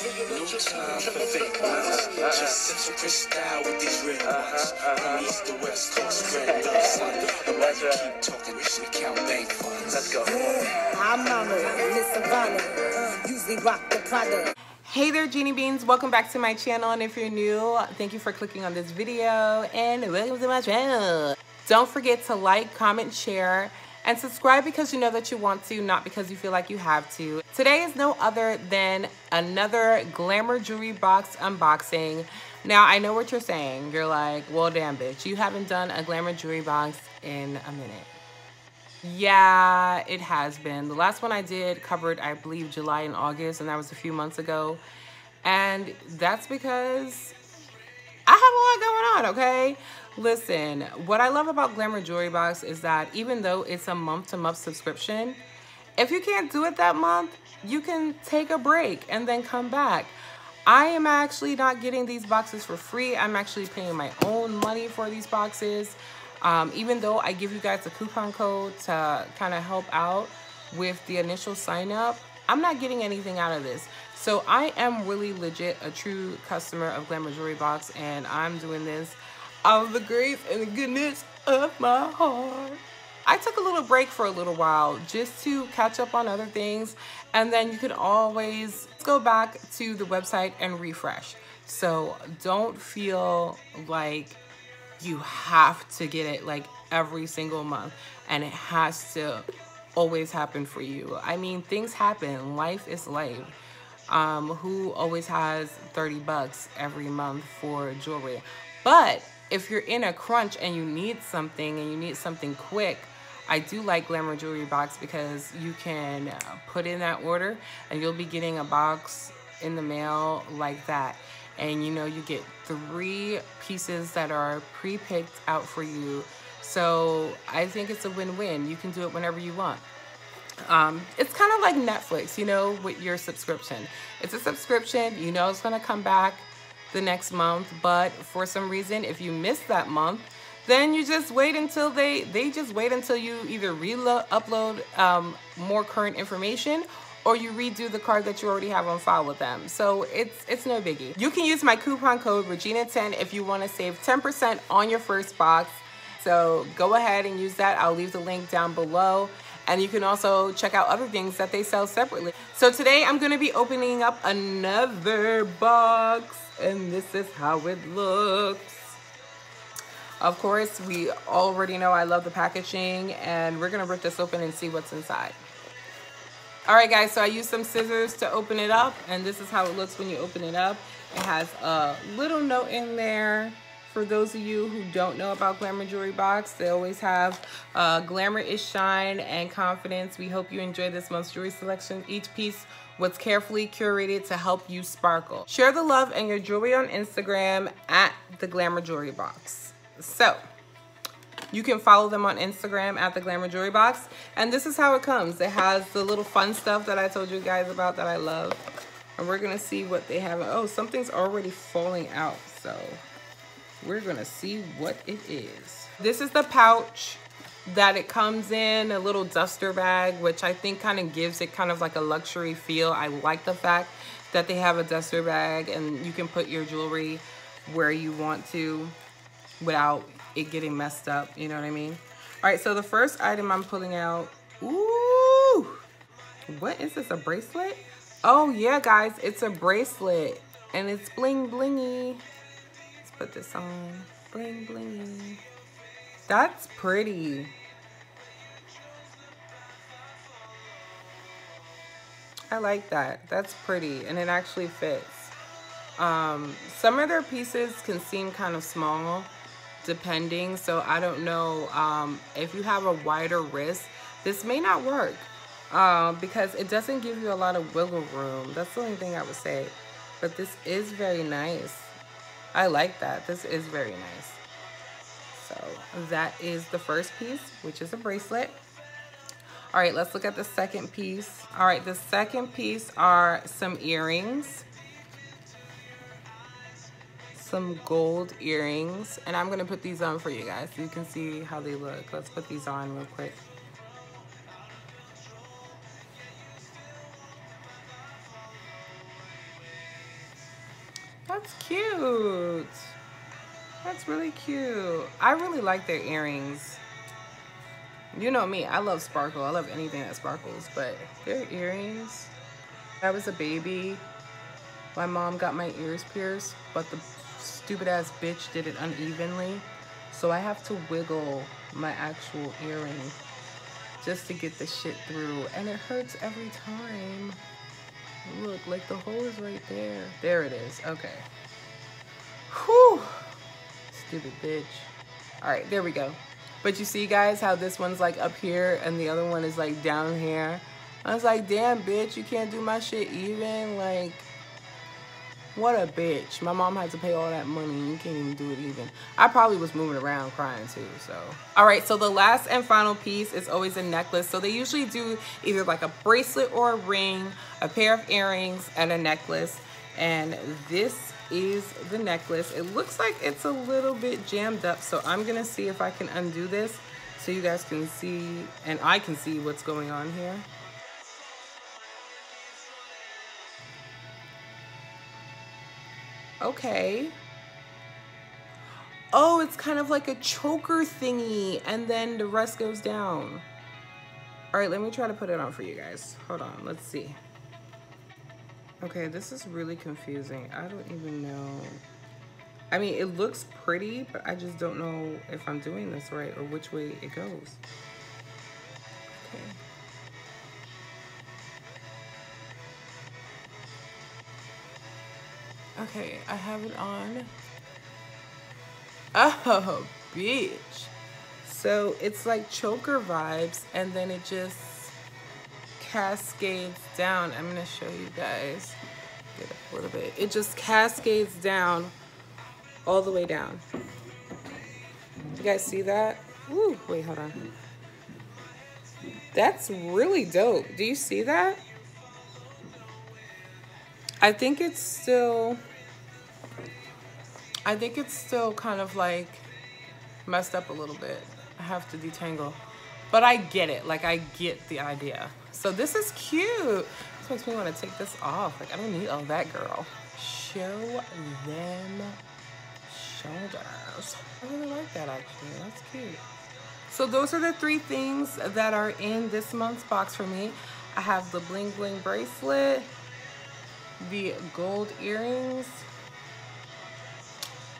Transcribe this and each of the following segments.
No time for fake ones. Just simple crystal with these real ones. From east to west coast, spread love, son. And while you keep talking, we should count bank funds. Let's go. I'm Mama, Miss Savannah. Usually rock the product. Hey there, Geanie Beans. Welcome back to my channel, and if you're new, thank you for clicking on this video, and welcome to my channel. Don't forget to like, comment, share, and subscribe because you know that you want to, not because you feel like you have to. Today is no other than another Glamour Jewelry Box unboxing. Now, I know what you're saying. You're like, well, damn, bitch, you haven't done a Glamour Jewelry Box in a minute. Yeah, it has been. The last one I did covered, I believe, July and August, and that was a few months ago. And that's because I have a lot going on, okay? Listen, what I love about Glamour Jewelry Box is that even though it's a month-to-month subscription, if you can't do it that month, you can take a break and then come back. I am actually not getting these boxes for free. I'm actually paying my own money for these boxes. Even though I give you guys a coupon code to kind of help out with the initial sign up, I'm not getting anything out of this. So I am really legit a true customer of Glamour Jewelry Box, and I'm doing this out of the grace and the goodness of my heart. I took a little break for a little while just to catch up on other things, and then you can always go back to the website and refresh. So don't feel like you have to get it like every single month and it has to always happen for you. I mean, things happen. Life is life. Who always has 30 bucks every month for jewelry? But if you're in a crunch and you need something quick, I do like Glamour Jewelry Box because you can put in that order and you'll be getting a box in the mail like that. And you know, you get 3 pieces that are pre-picked out for you. So I think it's a win-win. You can do it whenever you want. It's kind of like Netflix, you know, with your subscription. It's a subscription, you know it's gonna come back the next month, but for some reason, if you miss that month, then you just wait until they just wait until you either upload more current information, or you redo the card that you already have on file with them. So it's no biggie. You can use my coupon code Regina10 if you want to save 10% on your first box. So go ahead and use that. I'll leave the link down below. And you can also check out other things that they sell separately. So today I'm gonna be opening up another box, and this is how it looks. Of course, we already know I love the packaging, and we're gonna rip this open and see what's inside. All right, guys, so I used some scissors to open it up, and this is how it looks when you open it up. It has a little note in there. For those of you who don't know about Glamour Jewelry Box, they always have glamour is shine and confidence. We hope you enjoy this month's jewelry selection. Each piece was carefully curated to help you sparkle. Share the love and your jewelry on Instagram at the Glamour Jewelry Box. So you can follow them on Instagram at the Glamour Jewelry Box. And this is how it comes. It has the little fun stuff that I told you guys about that I love. And we're gonna see what they have. Oh, something's already falling out, so we're gonna see what it is. This is the pouch that it comes in, a little duster bag, which I think kind of gives it kind of like a luxury feel. I like the fact that they have a duster bag and you can put your jewelry where you want to without it getting messed up, you know what I mean? All right, so the first item I'm pulling out, ooh, what is this, a bracelet? Oh yeah, guys, it's a bracelet and it's bling blingy. Put this on. Bling bling. That's pretty. I like that. That's pretty, and it actually fits. Some of their pieces can seem kind of small depending, so I don't know if you have a wider wrist, this may not work because it doesn't give you a lot of wiggle room. That's the only thing I would say, but this is very nice. I like that. This is very nice. So that is the first piece, which is a bracelet. All right, let's look at the second piece. All right, the second piece are some earrings. Some gold earrings. And I'm gonna put these on for you guys so you can see how they look. Let's put these on real quick. That's cute. That's really cute. I really like their earrings. You know me, I love sparkle. I love anything that sparkles, but their earrings. I was a baby. My mom got my ears pierced, but the stupid ass bitch did it unevenly. So I have to wiggle my actual earring just to get the shit through. And it hurts every time. Look, like the hole is right there. There it is, okay. Whew. Stupid bitch. All right, there we go. But you see guys how this one's like up here and the other one is like down here. I was like, damn bitch, you can't do my shit even. Like, what a bitch. My mom had to pay all that money and you can't even do it even. I probably was moving around crying too, so. All right, so the last and final piece is always a necklace. So they usually do either like a bracelet or a ring, a pair of earrings, and a necklace. And this is the necklace. It looks like it's a little bit jammed up, so I'm gonna see if I can undo this so you guys can see and I can see what's going on here. Okay. Oh, it's kind of like a choker thingy and then the rest goes down. All right, let me try to put it on for you guys. Hold on, let's see. Okay, this is really confusing. I don't even know. I mean, it looks pretty, but I just don't know if I'm doing this right or which way it goes. Okay, I have it on. Oh, bitch. So it's like choker vibes and then it just cascades down. I'm gonna show you guys. Get up a little bit. It just cascades down all the way down. You guys see that? Ooh, wait, hold on. That's really dope. Do you see that? I think it's still kind of like messed up a little bit. I have to detangle. But I get it. Like, I get the idea. So this is cute. This makes me want to take this off. Like, I don't need all that, girl. Show them shoulders. I really like that, actually. That's cute. So those are the 3 things that are in this month's box for me. I have the bling bling bracelet, the gold earrings,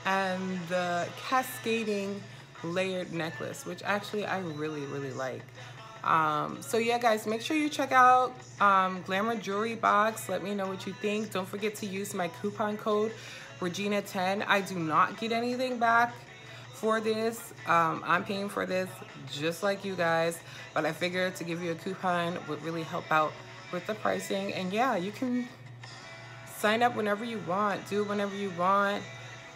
and the cascading layered necklace, which actually I really, really like. So yeah, guys, make sure you check out Glamour Jewelry Box. Let me know what you think. Don't forget to use my coupon code Regina10. I do not get anything back for this. I'm paying for this just like you guys, but I figured to give you a coupon would really help out with the pricing. And yeah, you can sign up whenever you want, do it whenever you want.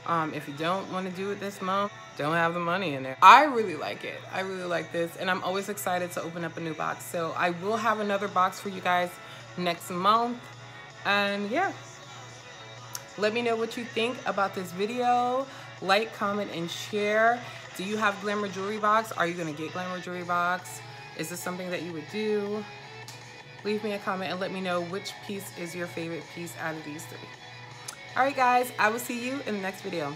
If you don't want to do it this month, don't have the money in there. I really like it. I really like this, and I'm always excited to open up a new box. So I will have another box for you guys next month. And yeah, let me know what you think about this video. Like, comment, and share. Do you have Glamour Jewelry Box? Are you gonna get Glamour Jewelry Box? Is this something that you would do? Leave me a comment and let me know which piece is your favorite piece out of these 3. All right, guys, I will see you in the next video.